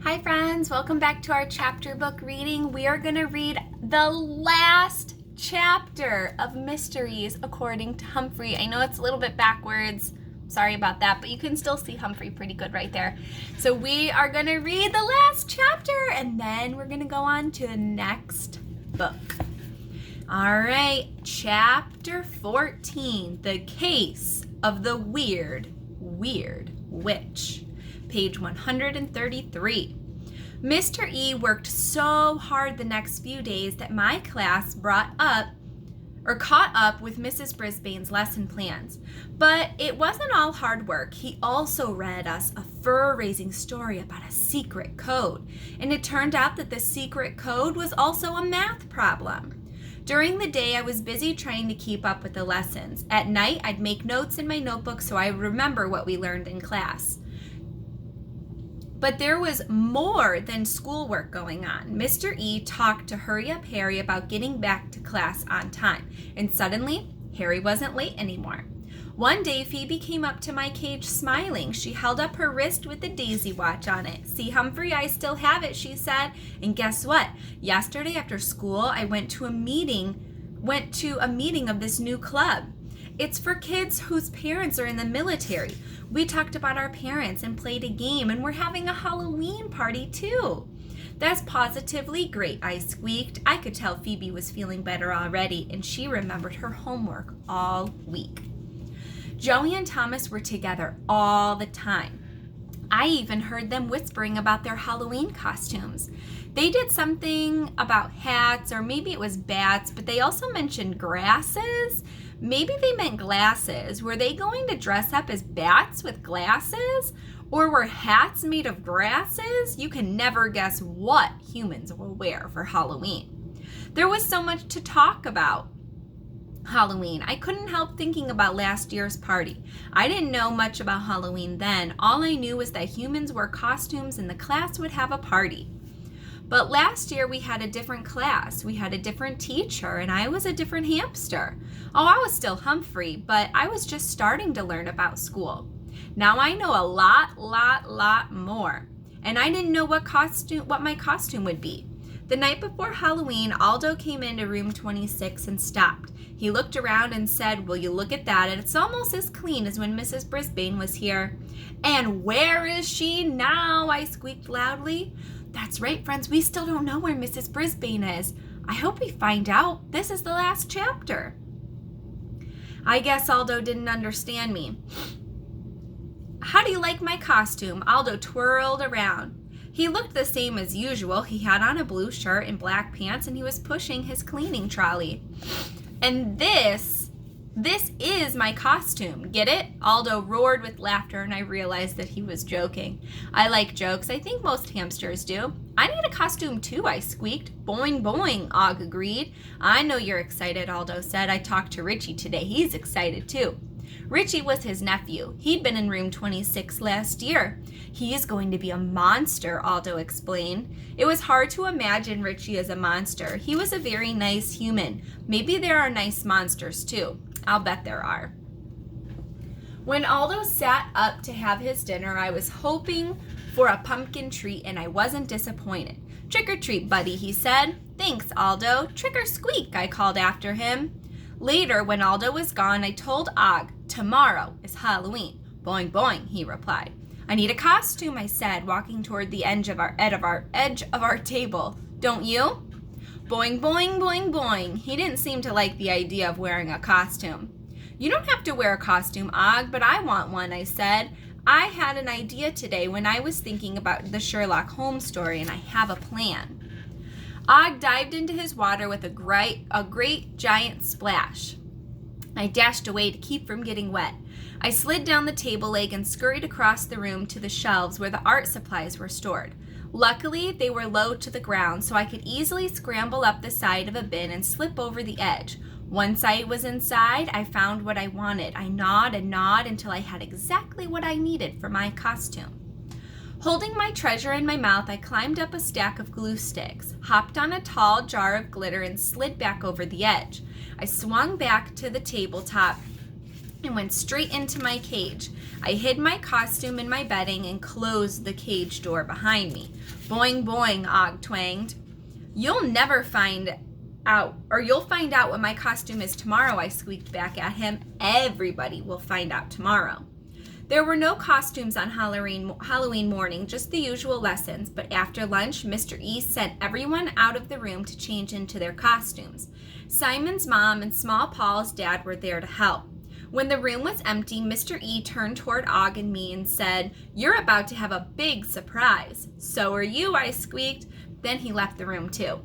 Hi friends, welcome back to our chapter book reading. We are going to read the last chapter of Mysteries According to Humphrey. I know it's a little bit backwards, sorry about that, but you can still see Humphrey pretty good right there. So we are going to read the last chapter and then we're going to go on to the next book. All right, chapter 14, The Case of the Weird Witch. Page 133. Mr. E worked so hard the next few days that my class caught up with Mrs. Brisbane's lesson plans. But it wasn't all hard work. He also read us a fur-raising story about a secret code. And it turned out that the secret code was also a math problem. During the day, I was busy trying to keep up with the lessons. At night, I'd make notes in my notebook so I remember what we learned in class. But there was more than schoolwork going on. Mr. E talked to Hurry Up Harry about getting back to class on time. And suddenly, Harry wasn't late anymore. One day, Phoebe came up to my cage smiling. She held up her wrist with the daisy watch on it. "See, Humphrey, I still have it," she said. And guess what? Yesterday after school, I went to a meeting of this new club. It's for kids whose parents are in the military. We talked about our parents and played a game, and we're having a Halloween party too. "That's positively great," I squeaked. I could tell Phoebe was feeling better already, and she remembered her homework all week. Joey and Thomas were together all the time. I even heard them whispering about their Halloween costumes. They did something about hats, or maybe it was bats, but they also mentioned grasses. Maybe they meant glasses. Were they going to dress up as bats with glasses? Or were hats made of grasses? You can never guess what humans will wear for Halloween. There was so much to talk about Halloween. I couldn't help thinking about last year's party. I didn't know much about Halloween then. All I knew was that humans wore costumes and the class would have a party. But last year we had a different class. We had a different teacher, and I was a different hamster. Oh, I was still Humphrey, but I was just starting to learn about school. Now I know a lot more. And I didn't know what my costume would be. The night before Halloween, Aldo came into room 26 and stopped. He looked around and said, "Will you look at that? It's almost as clean as when Mrs. Brisbane was here." "And where is she now?" I squeaked loudly. That's right, friends. We still don't know where Mrs. Brisbane is. I hope we find out. This is the last chapter. I guess Aldo didn't understand me. "How do you like my costume?" Aldo twirled around. He looked the same as usual. He had on a blue shirt and black pants, and he was pushing his cleaning trolley. "And this is my costume. Get it?" Aldo roared with laughter, and I realized that he was joking. I like jokes. I think most hamsters do. "I need a costume too," I squeaked. "Boing, boing," Og agreed. "I know you're excited," Aldo said. "I talked to Richie today. He's excited too." Richie was his nephew. He'd been in room 26 last year. "He is going to be a monster," Aldo explained. It was hard to imagine Richie as a monster. He was a very nice human. Maybe there are nice monsters too. I'll bet there are. When Aldo sat up to have his dinner, I was hoping for a pumpkin treat, and I wasn't disappointed. "Trick or treat, buddy," he said. "Thanks, Aldo." "Trick or squeak," I called after him. Later, when Aldo was gone, I told Og, "Tomorrow is Halloween." "Boing, boing," he replied. "I need a costume," I said, walking toward the edge of our table. "Don't you?" Boing, boing, boing, boing. He didn't seem to like the idea of wearing a costume. "You don't have to wear a costume, Og, but I want one," I said. "I had an idea today when I was thinking about the Sherlock Holmes story, and I have a plan." Og dived into his water with a great giant splash. I dashed away to keep from getting wet. I slid down the table leg and scurried across the room to the shelves where the art supplies were stored. Luckily, they were low to the ground, so I could easily scramble up the side of a bin and slip over the edge. Once I was inside, I found what I wanted. I gnawed and gnawed until I had exactly what I needed for my costume. Holding my treasure in my mouth, I climbed up a stack of glue sticks, hopped on a tall jar of glitter, and slid back over the edge. I swung back to the tabletop and went straight into my cage. I hid my costume in my bedding and closed the cage door behind me. Boing, boing, Og twanged. You'll find out what my costume is tomorrow, I squeaked back at him. Everybody will find out tomorrow. There were no costumes on Halloween morning, just the usual lessons, but after lunch, Mr. E sent everyone out of the room to change into their costumes. Simon's mom and Small Paul's dad were there to help. When the room was empty, Mr. E turned toward Og and me and said, "You're about to have a big surprise." "So are you," I squeaked. Then he left the room too.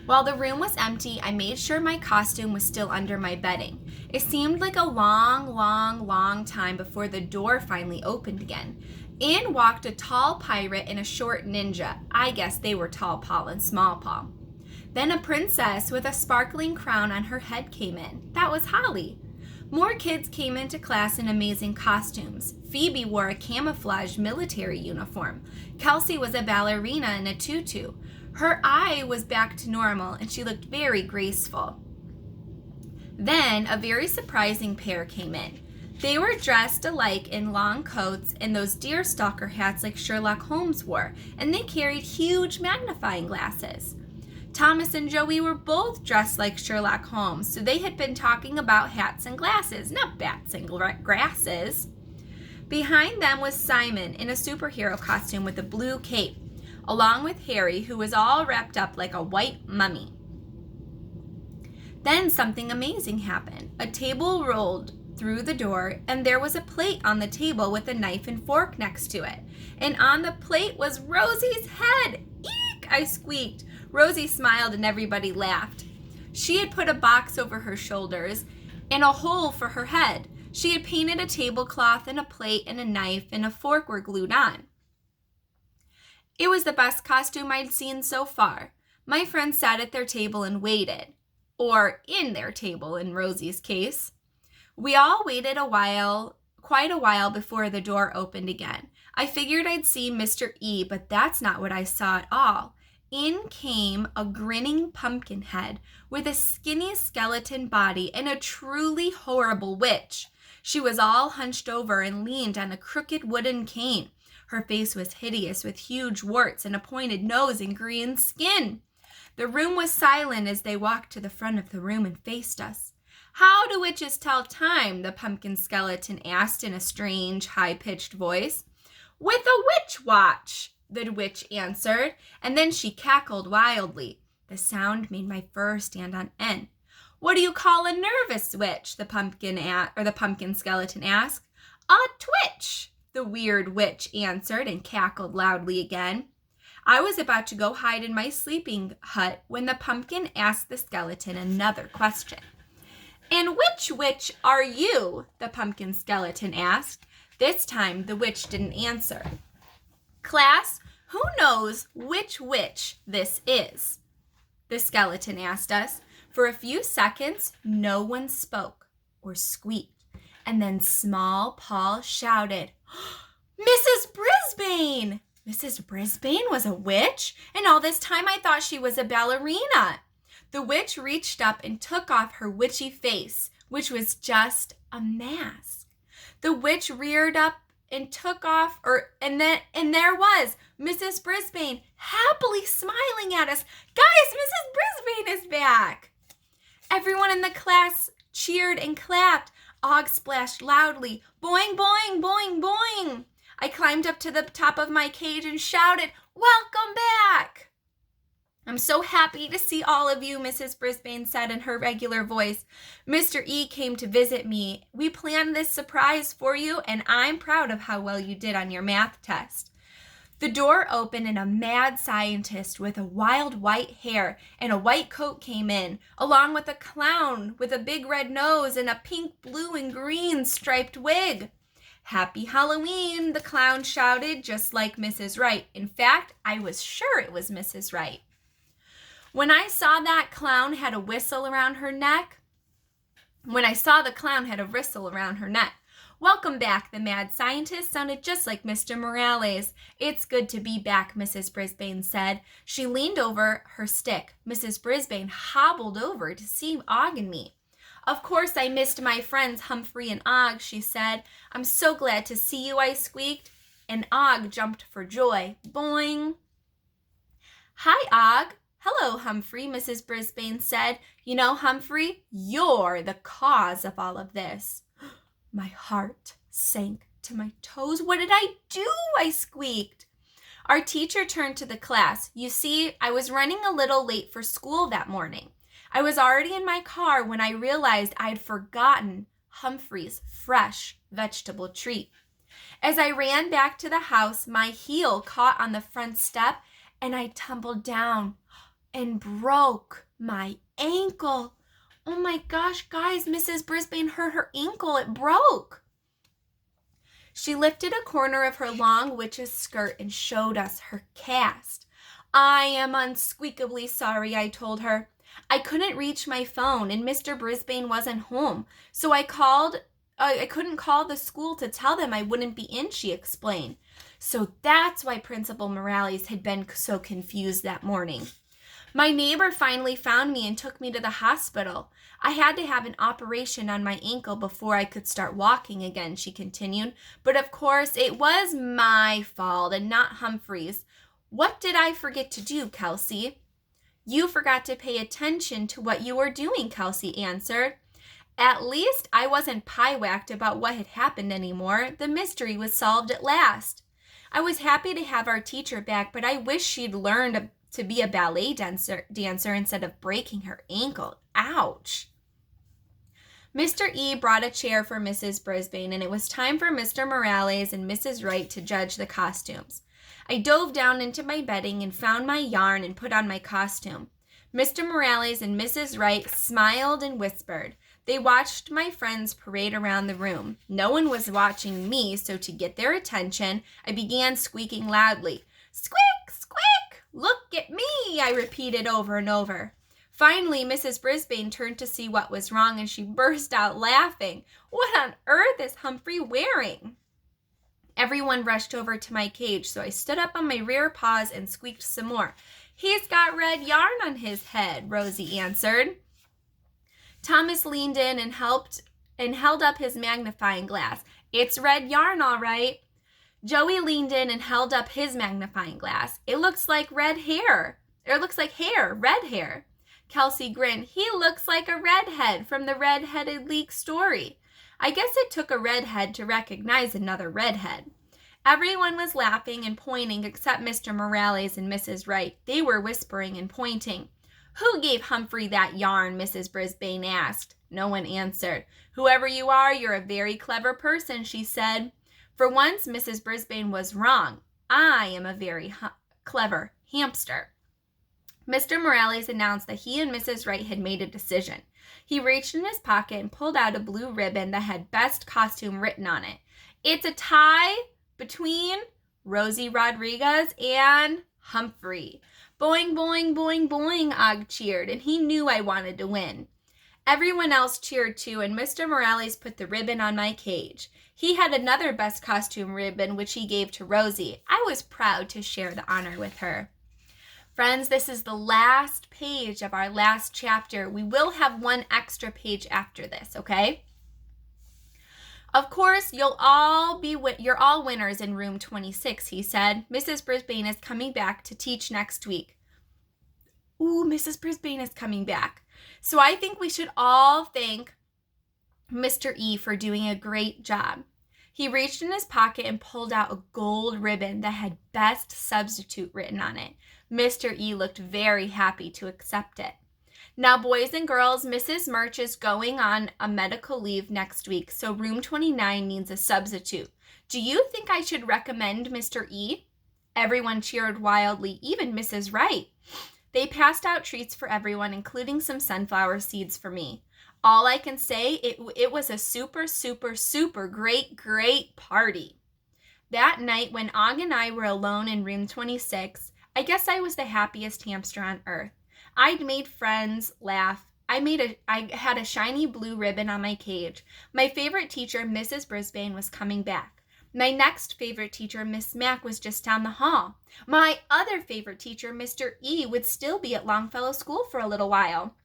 While the room was empty, I made sure my costume was still under my bedding. It seemed like a long time before the door finally opened again. In walked a tall pirate and a short ninja. I guess they were Tall Paul and Small Paul. Then a princess with a sparkling crown on her head came in. That was Holly. More kids came into class in amazing costumes. Phoebe wore a camouflage military uniform. Kelsey was a ballerina in a tutu. Her eye was back to normal and she looked very graceful. Then a very surprising pair came in. They were dressed alike in long coats and those deerstalker hats like Sherlock Holmes wore, and they carried huge magnifying glasses. Thomas and Joey were both dressed like Sherlock Holmes, so they had been talking about hats and glasses, not bats and grasses. Behind them was Simon in a superhero costume with a blue cape, along with Harry, who was all wrapped up like a white mummy. Then something amazing happened. A table rolled through the door, and there was a plate on the table with a knife and fork next to it. And on the plate was Rosie's head. Eek! I squeaked. Rosie smiled and everybody laughed. She had put a box over her shoulders and a hole for her head. She had painted a tablecloth and a plate and a knife and a fork were glued on. It was the best costume I'd seen so far. My friends sat at their table and waited. Or in their table in Rosie's case. We all waited quite a while before the door opened again. I figured I'd see Mr. E, but that's not what I saw at all. In came a grinning pumpkin head with a skinny skeleton body and a truly horrible witch. She was all hunched over and leaned on a crooked wooden cane. Her face was hideous with huge warts and a pointed nose and green skin. The room was silent as they walked to the front of the room and faced us. "How do witches tell time?" the pumpkin skeleton asked in a strange, high-pitched voice. "With a witch watch," the witch answered, and then she cackled wildly. The sound made my fur stand on end. "What do you call a nervous witch?" the pumpkin skeleton asked. "A twitch," the weird witch answered and cackled loudly again. I was about to go hide in my sleeping hut when the pumpkin asked the skeleton another question. "And which witch are you?" the pumpkin skeleton asked. This time the witch didn't answer. "Class, who knows which witch this is?" the skeleton asked us. For a few seconds, no one spoke or squeaked. And then Small Paul shouted, "Mrs. Brisbane!" Mrs. Brisbane was a witch, and all this time I thought she was a ballerina. The witch reached up and took off her witchy face, which was just a mask. The witch reared up and took off, and there was Mrs. Brisbane happily smiling at us. "Guys, Mrs. Brisbane is back!" Everyone in the class cheered and clapped. Og splashed loudly. Boing, boing, boing, boing. I climbed up to the top of my cage and shouted, "Welcome back!" "I'm so happy to see all of you," Mrs. Brisbane said in her regular voice. "Mr. E came to visit me. We planned this surprise for you, and I'm proud of how well you did on your math test." The door opened and a mad scientist with a wild white hair and a white coat came in, along with a clown with a big red nose and a pink, blue, and green striped wig. "Happy Halloween," the clown shouted, just like Mrs. Wright. In fact, I was sure it was Mrs. Wright. When I saw the clown had a whistle around her neck, "Welcome back," the mad scientist sounded just like Mr. Morales. "It's good to be back," Mrs. Brisbane said. She leaned over her stick. Mrs. Brisbane hobbled over to see Og and me. Of course I missed my friends Humphrey and Og, she said. I'm so glad to see you, I squeaked. And Og jumped for joy. Boing. Hi, Og. Hello, Humphrey, Mrs. Brisbane said. You know, Humphrey, you're the cause of all of this. My heart sank to my toes. What did I do? I squeaked. Our teacher turned to the class. You see, I was running a little late for school that morning. I was already in my car when I realized I'd forgotten Humphrey's fresh vegetable treat. As I ran back to the house, my heel caught on the front step and I tumbled down and broke my ankle. Oh my gosh, guys, Mrs. Brisbane hurt her ankle. It broke. She lifted a corner of her long witch's skirt and showed us her cast. I am unsqueakably sorry, I told her. I couldn't reach my phone and Mr. Brisbane wasn't home, so I couldn't call the school to tell them I wouldn't be in, she explained. So that's why Principal Morales had been so confused that morning. My neighbor finally found me and took me to the hospital. I had to have an operation on my ankle before I could start walking again, she continued. But of course, it was my fault and not Humphrey's. What did I forget to do, Kelsey? You forgot to pay attention to what you were doing, Kelsey answered. At least I wasn't pie-whacked about what had happened anymore. The mystery was solved at last. I was happy to have our teacher back, but I wish she'd learned to be a ballet dancer instead of breaking her ankle. Ouch. Mr. E brought a chair for Mrs. Brisbane, and it was time for Mr. Morales and Mrs. Wright to judge the costumes. I dove down into my bedding and found my yarn and put on my costume. Mr. Morales and Mrs. Wright smiled and whispered. They watched my friends parade around the room. No one was watching me, so to get their attention, I began squeaking loudly. Squeak, squeak, look at me, I repeated over and over. Finally, Mrs. Brisbane turned to see what was wrong and she burst out laughing. What on earth is Humphrey wearing? Everyone rushed over to my cage, so I stood up on my rear paws and squeaked some more. He's got red yarn on his head, Rosie answered. Thomas leaned in and held up his magnifying glass. It's red yarn, all right. Joey leaned in and held up his magnifying glass. It looks like red hair. Red hair. Kelsey grinned. He looks like a redhead from the Red-Headed Leak story. I guess it took a redhead to recognize another redhead. Everyone was laughing and pointing except Mr. Morales and Mrs. Wright. They were whispering and pointing. Who gave Humphrey that yarn? Mrs. Brisbane asked. No one answered. Whoever you are, you're a very clever person, she said. For once, Mrs. Brisbane was wrong. I am a very clever hamster. Mr. Morales announced that he and Mrs. Wright had made a decision. He reached in his pocket and pulled out a blue ribbon that had best costume written on it. It's a tie between Rosie Rodriguez and Humphrey. Boing, boing, boing, boing, Og cheered, and he knew I wanted to win. Everyone else cheered too, and Mr. Morales put the ribbon on my cage. He had another best costume ribbon, which he gave to Rosie. I was proud to share the honor with her. Friends, this is the last page of our last chapter. We will have one extra page after this, okay? Of course, you're all winners in room 26, he said. Mrs. Brisbane is coming back to teach next week. Ooh, Mrs. Brisbane is coming back. So I think we should all thank Mr. E for doing a great job. He reached in his pocket and pulled out a gold ribbon that had best substitute written on it. Mr. E looked very happy to accept it. Now, boys and girls, Mrs. Murch is going on a medical leave next week, so room 29 needs a substitute. Do you think I should recommend Mr. E? Everyone cheered wildly, even Mrs. Wright. They passed out treats for everyone, including some sunflower seeds for me. All I can say, it was a super, super, super great party. That night, when Og and I were alone in room 26, I guess I was the happiest hamster on earth. I'd made friends laugh. I had a shiny blue ribbon on my cage. My favorite teacher, Mrs. Brisbane, was coming back. My next favorite teacher, Miss Mack, was just down the hall. My other favorite teacher, Mr. E, would still be at Longfellow School for a little while.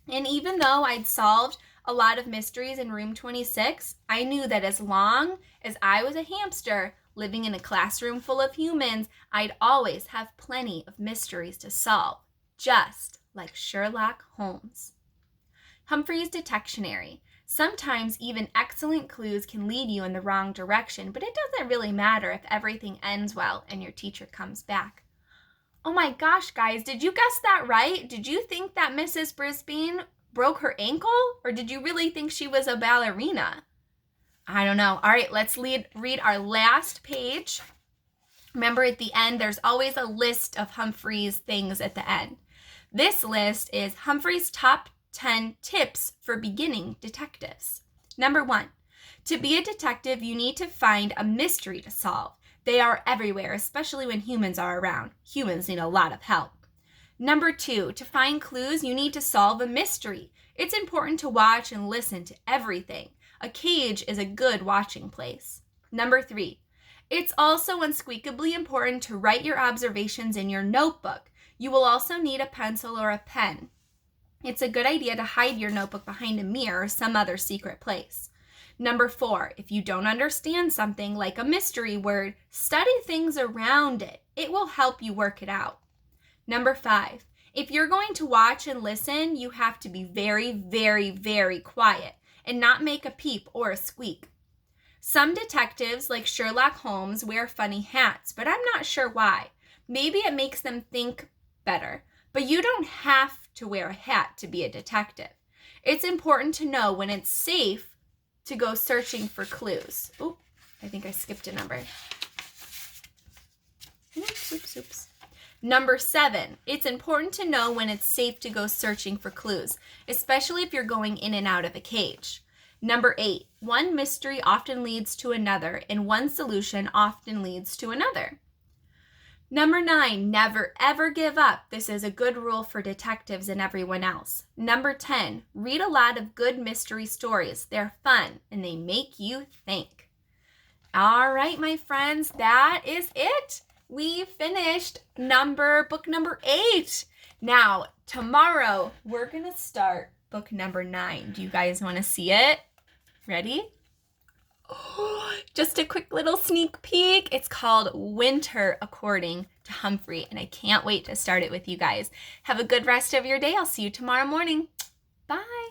And even though I'd solved a lot of mysteries in room 26, I knew that as long as I was a hamster living in a classroom full of humans, I'd always have plenty of mysteries to solve, just like Sherlock Holmes. Humphrey's Detectionary. Sometimes even excellent clues can lead you in the wrong direction, but it doesn't really matter if everything ends well and your teacher comes back. Oh my gosh, guys, did you guess that right? Did you think that Mrs. Brisbane broke her ankle, or did you really think she was a ballerina? I don't know. All right, let's read our last page. Remember, at the end, there's always a list of Humphrey's things at the end. This list is Humphrey's top 10 tips for beginning detectives. Number 1, to be a detective, you need to find a mystery to solve. They are everywhere, especially when humans are around. Humans need a lot of help. Number 2, to find clues, you need to solve a mystery. It's important to watch and listen to everything. A cage is a good watching place. Number 3, it's also unsqueakably important to write your observations in your notebook. You will also need a pencil or a pen. It's a good idea to hide your notebook behind a mirror or some other secret place. Number 4, if you don't understand something like a mystery word, study things around it. It will help you work it out. Number 5, if you're going to watch and listen, you have to be very, very, very quiet and not make a peep or a squeak. Some detectives, like Sherlock Holmes, wear funny hats, but I'm not sure why. Maybe it makes them think better. But you don't have to wear a hat to be a detective. It's important to know when it's safe to go searching for clues. Oop, I think I skipped a number. Oops. Number 7, it's important to know when it's safe to go searching for clues, especially if you're going in and out of a cage. Number 8, one mystery often leads to another, and one solution often leads to another. Number 9, never ever give up. This is a good rule for detectives and everyone else. Number 10, read a lot of good mystery stories. They're fun and they make you think. All right, my friends, that is it. We finished book number 8. Now, tomorrow, we're going to start book number 9. Do you guys want to see it? Ready? Oh, just a quick little sneak peek. It's called Winter According to Humphrey, and I can't wait to start it with you guys. Have a good rest of your day. I'll see you tomorrow morning. Bye.